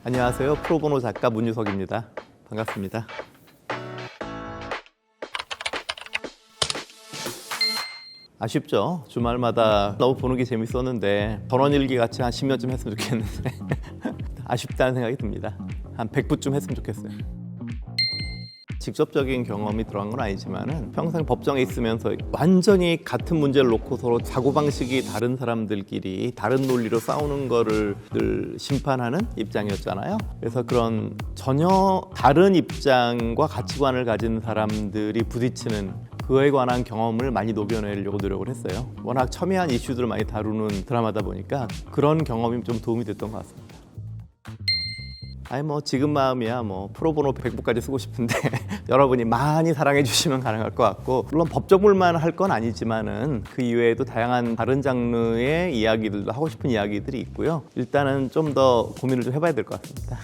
안녕하세요. 프로보노 작가 문유석입니다. 반갑습니다. 아쉽죠? 주말마다 너무 보는 게 재밌었는데 전원일기 같이 한 10년쯤 했으면 좋겠는데 아쉽다는 생각이 듭니다. 한 100부쯤 했으면 좋겠어요. 직접적인 경험이 들어간 건 아니지만은 평생 법정에 있으면서 완전히 같은 문제를 놓고 서로 사고방식이 다른 사람들끼리 다른 논리로 싸우는 거를 늘 심판하는 입장이었잖아요. 그래서 그런 전혀 다른 입장과 가치관을 가진 사람들이 부딪히는 그에 관한 경험을 많이 녹여내려고 노력을 했어요. 워낙 첨예한 이슈들을 많이 다루는 드라마다 보니까 그런 경험이 좀 도움이 됐던 것 같습니다. 지금 마음이야 프로보노 100부까지 쓰고 싶은데 여러분이 많이 사랑해 주시면 가능할 것 같고, 물론 법조물만 할 건 아니지만은 그 이외에도 다양한 다른 장르의 이야기들도 하고 싶은 이야기들이 있고요. 일단은 좀 더 고민을 좀 해봐야 될 것 같습니다.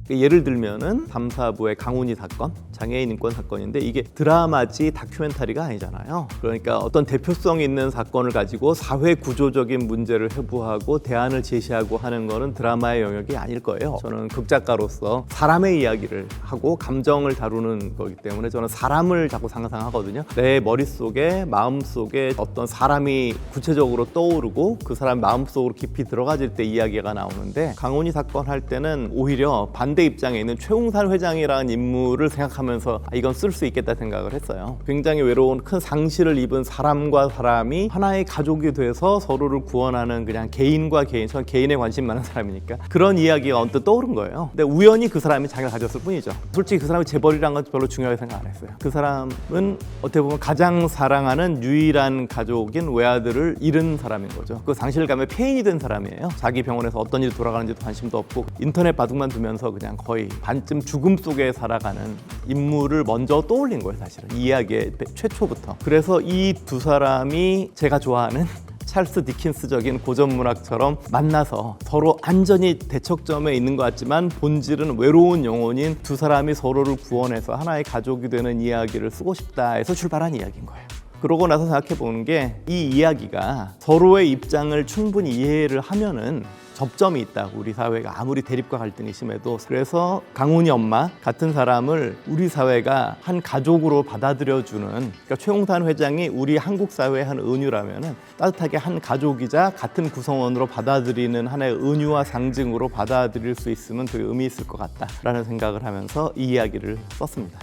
예를 들면은 3, 4부의 강훈이 사건, 장애인 인권 사건인데 이게 드라마지 다큐멘터리가 아니잖아요. 그러니까 어떤 대표성 있는 사건을 가지고 사회 구조적인 문제를 해부하고 대안을 제시하고 하는 거는 드라마의 영역이 아닐 거예요. 저는 극작가로서 사람의 이야기를 하고 감정을 다루는 거기 때문에 저는 사람을 자꾸 상상하거든요. 내 머릿속에 마음속에 어떤 사람이 구체적으로 떠오르고 그 사람 마음속으로 깊이 들어가질 때 이야기가 나오는데, 강훈이 사건 할 때는 오히려 반대 입장에 있는 최웅산 회장이라는 인물을 생각하면서 이건 쓸 수 있겠다 생각을 했어요. 굉장히 외로운 큰 상실을 입은 사람과 사람이 하나의 가족이 돼서 서로를 구원하는, 그냥 개인과 개인, 저는 개인에 관심 많은 사람이니까 그런 이야기가 언뜻 떠오른 거예요. 근데 우연히 그 사람이 자기를 가졌을 뿐이죠. 솔직히 그 사람이 재벌이란 건 별로 중요하게 생각 안 했어요. 그 사람은 어떻게 보면 가장 사랑하는 유일한 가족인 외아들을 잃은 사람인 거죠. 그 상실감에 폐인이 된 사람이에요. 자기 병원에서 어떤 일이 돌아가는지도 관심도 없고 인터넷 바둑만 두면서 그냥 거의 반쯤 죽음 속에 살아가는 인물을 먼저 떠올린 거예요. 사실은 이야기의 최초부터. 그래서 이 두 사람이 제가 좋아하는 찰스 디킨스적인 고전문학처럼 만나서 서로 안전히 대척점에 있는 것 같지만 본질은 외로운 영혼인 두 사람이 서로를 구원해서 하나의 가족이 되는 이야기를 쓰고 싶다 해서 출발한 이야기인 거예요. 그러고 나서 생각해 보는 게, 이 이야기가 서로의 입장을 충분히 이해를 하면은 접점이 있다. 우리 사회가 아무리 대립과 갈등이 심해도. 그래서 강훈이 엄마 같은 사람을 우리 사회가 한 가족으로 받아들여주는, 그러니까 최웅산 회장이 우리 한국 사회의 한 은유라면은 따뜻하게 한 가족이자 같은 구성원으로 받아들이는 하나의 은유와 상징으로 받아들일 수 있으면 되게 의미 있을 것 같다라는 생각을 하면서 이 이야기를 썼습니다.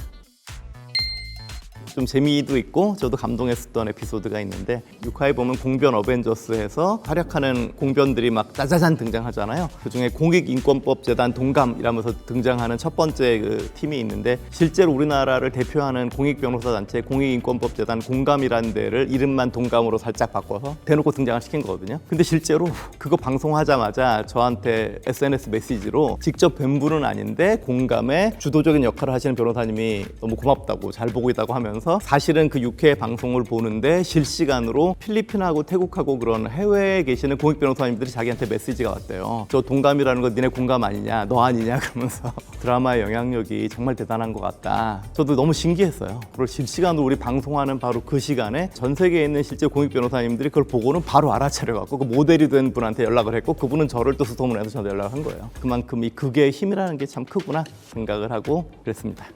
좀 재미도 있고 저도 감동했었던 에피소드가 있는데, 6화에 보면 공변 어벤져스에서 활약하는 공변들이 막 짜자잔 등장하잖아요. 그중에 공익인권법재단 동감이라면서 등장하는 첫 번째 그 팀이 있는데, 실제로 우리나라를 대표하는 공익변호사 단체 공익인권법재단 공감이라는 데를 이름만 동감으로 살짝 바꿔서 대놓고 등장을 시킨 거거든요. 근데 실제로 그거 방송하자마자 저한테 SNS 메시지로 직접 뵌 분은 아닌데 공감의 주도적인 역할을 하시는 변호사님이 너무 고맙다고, 잘 보고 있다고 하면서 사실은 그 6회 방송을 보는데 실시간으로 필리핀하고 태국하고 그런 해외에 계시는 공익 변호사님들이 자기한테 메시지가 왔대요. 저 동감이라는 거 니네 공감 아니냐, 너 아니냐, 그러면서 드라마의 영향력이 정말 대단한 것 같다. 저도 너무 신기했어요. 그리고 실시간으로 우리 방송하는 바로 그 시간에 전 세계에 있는 실제 공익 변호사님들이 그걸 보고는 바로 알아차려갖고 그 모델이 된 분한테 연락을 했고, 그분은 저를 또 수소문해서 저한테 연락을 한 거예요. 그만큼 이 극의 힘이라는 게 참 크구나 생각을 하고 그랬습니다.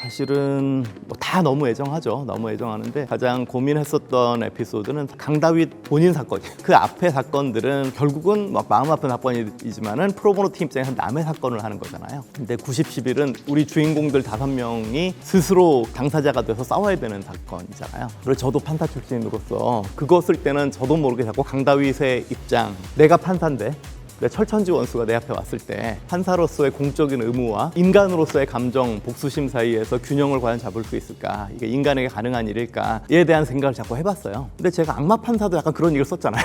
사실은 다 너무 애정하죠. 너무 애정하는데 가장 고민했었던 에피소드는 강다윗 본인 사건이에요. 그 앞의 사건들은 결국은 마음 아픈 사건이지만은 프로보노 팀 입장에서 남의 사건을 하는 거잖아요. 근데 90-11은 우리 주인공들 5명이 스스로 당사자가 돼서 싸워야 되는 사건이잖아요. 그리고 저도 판사 출신으로서 그거 쓸 때는 저도 모르게 자꾸 강다윗의 입장, 내가 판사인데 철천지 원수가 내 앞에 왔을 때 판사로서의 공적인 의무와 인간으로서의 감정, 복수심 사이에서 균형을 과연 잡을 수 있을까? 이게 인간에게 가능한 일일까에 대한 생각을 자꾸 해봤어요. 근데 제가 악마 판사도 약간 그런 얘기를 썼잖아요.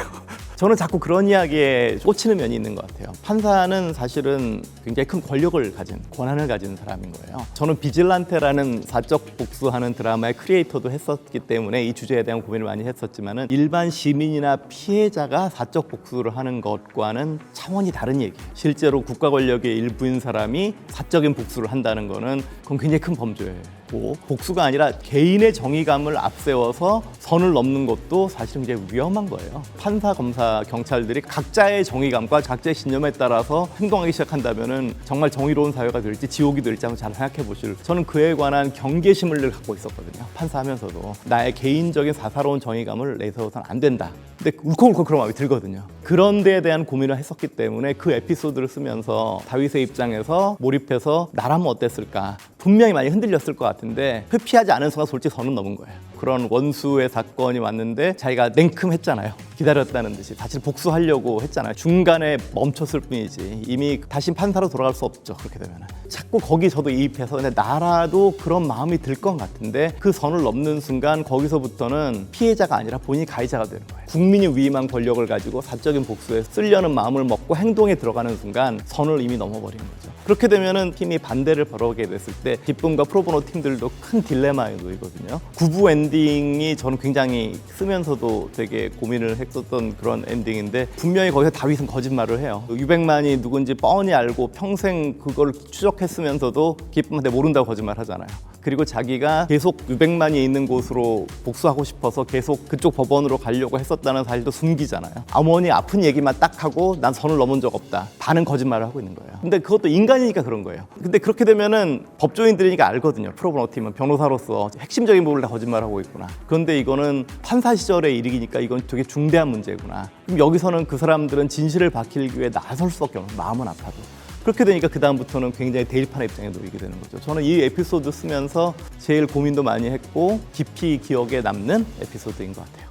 저는 자꾸 그런 이야기에 꽂히는 면이 있는 것 같아요. 판사는 사실은 굉장히 큰 권력을 가진, 권한을 가진 사람인 거예요. 저는 비질란테라는 사적 복수하는 드라마의 크리에이터도 했었기 때문에 이 주제에 대한 고민을 많이 했었지만은, 일반 시민이나 피해자가 사적 복수를 하는 것과는 차원이 다른 얘기예요. 실제로 국가 권력의 일부인 사람이 사적인 복수를 한다는 거는 그건 굉장히 큰 범죄예요. 했고, 복수가 아니라 개인의 정의감을 앞세워서 선을 넘는 것도 사실은 이제 위험한 거예요. 판사, 검사, 경찰들이 각자의 정의감과 각자의 신념에 따라서 행동하기 시작한다면은 정말 정의로운 사회가 될지 지옥이 될지 한번 잘 생각해 보실. 저는 그에 관한 경계심을 늘 갖고 있었거든요. 판사하면서도 나의 개인적인 사사로운 정의감을 내세워서는 안 된다. 근데 울컥울컥 그런 마음이 들거든요. 그런 데에 대한 고민을 했었기 때문에 그 에피소드를 쓰면서 다윗의 입장에서 몰입해서 나라면 어땠을까, 분명히 많이 흔들렸을 것 같은데 회피하지 않은 순간 솔직히 선은 넘은 거예요. 그런 원수의 사건이 왔는데 자기가 냉큼했잖아요. 기다렸다는 듯이 사실 복수하려고 했잖아요. 중간에 멈췄을 뿐이지 이미 다시 판사로 돌아갈 수 없죠. 그렇게 되면 자꾸 거기 저도 이입해서 근데 나라도 그런 마음이 들 것 같은데 그 선을 넘는 순간 거기서부터는 피해자가 아니라 본인이 가해자가 되는 거예요. 국민이 위임한 권력을 가지고 사적인 복수에 쓰려는 마음을 먹고 행동에 들어가는 순간 선을 이미 넘어버리는 거죠. 그렇게 되면은 팀이 반대를 벌어오게 됐을 때 기쁨과 프로보노 팀들도 큰 딜레마에 놓이거든요. 구부 엔딩이 저는 굉장히 쓰면서도 되게 고민을 했었던 그런 엔딩인데 분명히 거기서 다윗은 거짓말을 해요. 유백만이 누군지 뻔히 알고 평생 그걸 추적했으면서도 기쁨한테 모른다고 거짓말 하잖아요. 그리고 자기가 계속 유백만이 있는 곳으로 복수하고 싶어서 계속 그쪽 법원으로 가려고 했었다는 사실도 숨기잖아요. 어머니 아픈 얘기만 딱 하고 난 선을 넘은 적 없다. 반은 거짓말을 하고 있는 거예요. 근데 그것도 인간이니까 그런 거예요. 근데 그렇게 되면은 법조인들이니까 알거든요. 프로보노 팀은 변호사로서 핵심적인 부분을 다 거짓말하고 있구나. 그런데 이거는 판사 시절의 일이니까 이건 되게 중대한 문제구나. 그럼 여기서는 그 사람들은 진실을 밝히기 위해 나설 수밖에 없는, 마음은 아파도. 그렇게 되니까 그 다음부터는 굉장히 대일판의 입장에 놓이게 되는 거죠. 저는 이 에피소드 쓰면서 제일 고민도 많이 했고 깊이 기억에 남는 에피소드인 것 같아요.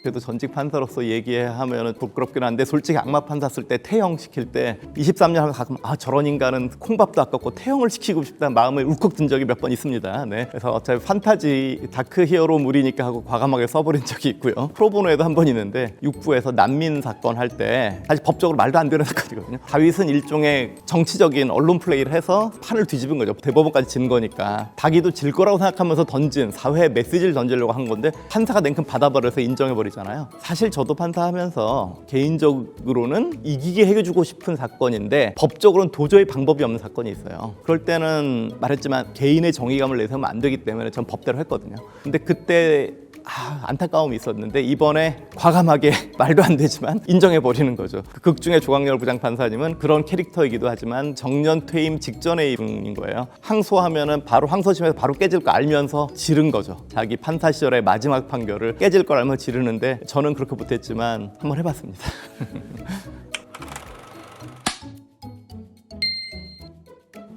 그래도 전직 판사로서 얘기하면 부끄럽긴 한데 솔직히 악마 판사 쓸 때 태형 시킬 때 23년 하고 가끔 저런 인간은 콩밥도 아깝고 태형을 시키고 싶다는 마음에 울컥 든 적이 몇 번 있습니다. 네. 그래서 어차피 판타지 다크 히어로물이니까 하고 과감하게 써버린 적이 있고요. 프로보노에도 한 번 있는데 육부에서 난민 사건 할 때 사실 법적으로 말도 안 되는 사건이거든요. 다윗은 일종의 정치적인 언론 플레이를 해서 판을 뒤집은 거죠. 대법원까지 진 거니까 자기도 질 거라고 생각하면서 던진 사회에 메시지를 던지려고 한 건데 판사가 냉큼 받아버려서 인정해버리죠. 사실 저도 판사하면서 개인적으로는 이기게 해주고 싶은 사건인데 법적으로는 도저히 방법이 없는 사건이 있어요. 그럴 때는 말했지만 개인의 정의감을 내세우면 안 되기 때문에 전 법대로 했거든요. 근데 그때 안타까움이 있었는데 이번에 과감하게 말도 안 되지만 인정해버리는 거죠. 그 극 중에 조광열 부장판사님은 그런 캐릭터이기도 하지만 정년 퇴임 직전의 분인 거예요. 항소하면은 바로 항소심에서 바로 깨질 거 알면서 지른 거죠. 자기 판사 시절의 마지막 판결을 깨질 걸 알면서 지르는데 저는 그렇게 못했지만 한번 해봤습니다.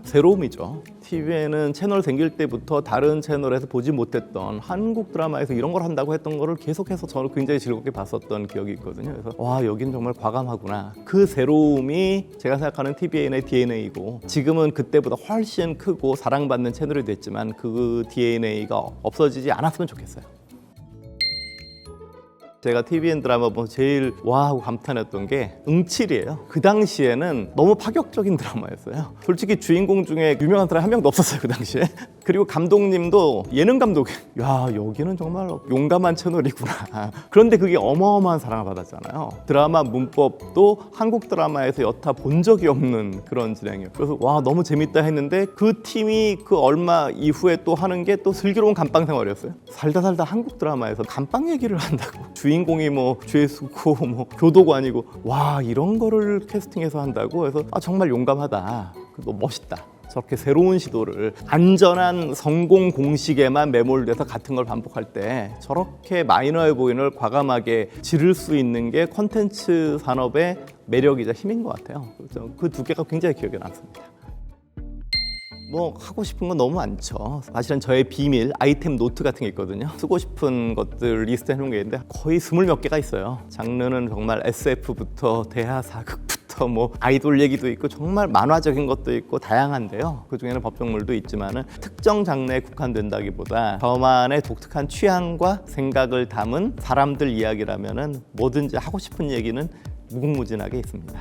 새로움이죠. TV에는 채널 생길 때부터 다른 채널에서 보지 못했던 한국 드라마에서 이런 걸 한다고 했던 거를 계속해서 저는 굉장히 즐겁게 봤었던 기억이 있거든요. 그래서 와, 여긴 정말 과감하구나. 그 새로움이 제가 생각하는 TVN의 DNA이고 지금은 그때보다 훨씬 크고 사랑받는 채널이 됐지만 그 DNA가 없어지지 않았으면 좋겠어요. 제가 TVN 드라마 보면서 제일 와 하고 감탄했던 게 응칠이에요. 그 당시에는 너무 파격적인 드라마였어요. 솔직히 주인공 중에 유명한 사람이 한 명도 없었어요, 그 당시에. 그리고 감독님도 예능 감독, 야, 여기는 정말 용감한 채널이구나. 그런데 그게 어마어마한 사랑을 받았잖아요. 드라마 문법도 한국 드라마에서 여타 본 적이 없는 그런 진행이에요. 그래서 와, 너무 재밌다 했는데 그 팀이 그 얼마 이후에 또 하는 게 또 슬기로운 감방 생활이었어요. 살다 한국 드라마에서 감방 얘기를 한다고. 주인공이 뭐 죄수고 뭐 교도관이고 와, 이런 거를 캐스팅해서 한다고 해서 정말 용감하다. 너 멋있다. 저렇게 새로운 시도를 안전한 성공 공식에만 매몰돼서 같은 걸 반복할 때 저렇게 마이너해 보이는 걸 과감하게 지를 수 있는 게 콘텐츠 산업의 매력이자 힘인 것 같아요. 그 두 개가 굉장히 기억에 남습니다. 뭐 하고 싶은 건 너무 많죠. 사실은 저의 비밀 아이템 노트 같은 게 있거든요. 쓰고 싶은 것들 리스트 해놓은 게 있는데 거의 20몇 개가 있어요. 장르는 정말 SF부터 대하 사극부터 뭐 아이돌 얘기도 있고 정말 만화적인 것도 있고 다양한데요. 그중에는 법정물도 있지만은 특정 장르에 국한된다기보다 저만의 독특한 취향과 생각을 담은 사람들 이야기라면은 뭐든지 하고 싶은 얘기는 무궁무진하게 있습니다.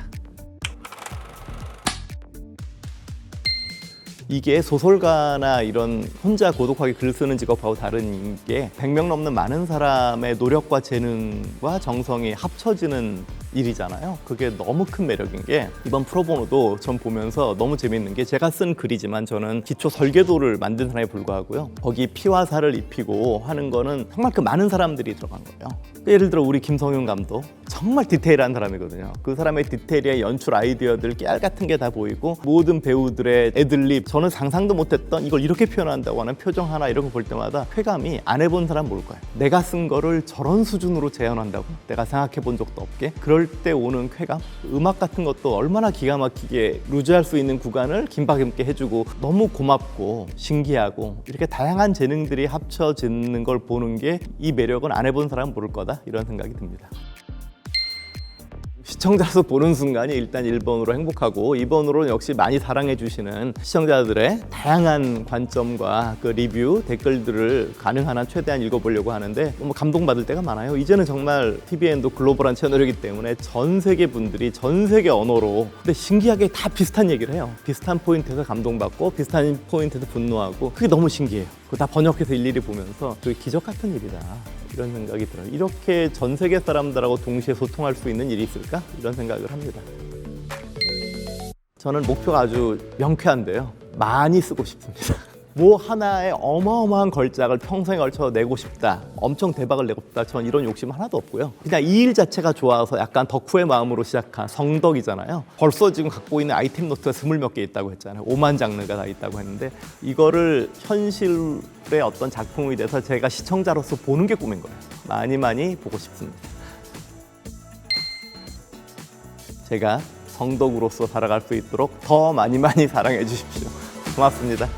이게 소설가나 이런 혼자 고독하게 글 쓰는 직업하고 다른 게 100명 넘는 많은 사람의 노력과 재능과 정성이 합쳐지는 일이잖아요. 그게 너무 큰 매력인 게 이번 프로보노도 전 보면서 너무 재밌는 게 제가 쓴 글이지만 저는 기초 설계도를 만든 사람에 불과하고요. 거기 피와 살을 입히고 하는 거는 정말 그 많은 사람들이 들어간 거예요. 예를 들어 우리 김성윤 감독 정말 디테일한 사람이거든요. 그 사람의 디테일의 연출 아이디어들 깨알 같은 게 다 보이고 모든 배우들의 애들립 저는 상상도 못했던 이걸 이렇게 표현한다고 하는 표정 하나 이런 거 볼 때마다 쾌감이 안 해본 사람 모를 거예요. 내가 쓴 거를 저런 수준으로 재현한다고 내가 생각해 본 적도 없게 그럴 때 오는 쾌감 음악 같은 것도 얼마나 기가 막히게 루즈할 수 있는 구간을 긴박있게 해주고 너무 고맙고 신기하고 이렇게 다양한 재능들이 합쳐지는 걸 보는 게 이 매력은 안 해본 사람 모를 거다 이런 생각이 듭니다. 시청자로서 보는 순간이 일단 1번으로 행복하고 2번으로는 역시 많이 사랑해 주시는 시청자들의 다양한 관점과 그 리뷰, 댓글들을 가능한 한 최대한 읽어보려고 하는데 너무 감동받을 때가 많아요. 이제는 정말 TVN도 글로벌한 채널이기 때문에 전 세계 분들이 전 세계 언어로 근데 신기하게 다 비슷한 얘기를 해요. 비슷한 포인트에서 감동받고 비슷한 포인트에서 분노하고 그게 너무 신기해요. 그거 다 번역해서 일일이 보면서 그 기적 같은 일이다. 이런 생각이 들어요. 이렇게 전 세계 사람들하고 동시에 소통할 수 있는 일이 있을까? 이런 생각을 합니다. 저는 목표가 아주 명쾌한데요. 많이 쓰고 싶습니다. 뭐 하나에 어마어마한 걸작을 평생에 걸쳐 내고 싶다. 엄청 대박을 내고 싶다. 전 이런 욕심 하나도 없고요. 그냥 이 일 자체가 좋아서 약간 덕후의 마음으로 시작한 성덕이잖아요. 벌써 지금 갖고 있는 아이템 노트가 20몇 개 있다고 했잖아요. 5만 장르가 다 있다고 했는데 이거를 현실의 어떤 작품이 돼서 제가 시청자로서 보는 게 꿈인 거예요. 많이 많이 보고 싶습니다. 제가 성덕으로서 살아갈 수 있도록 더 많이 사랑해 주십시오. 고맙습니다.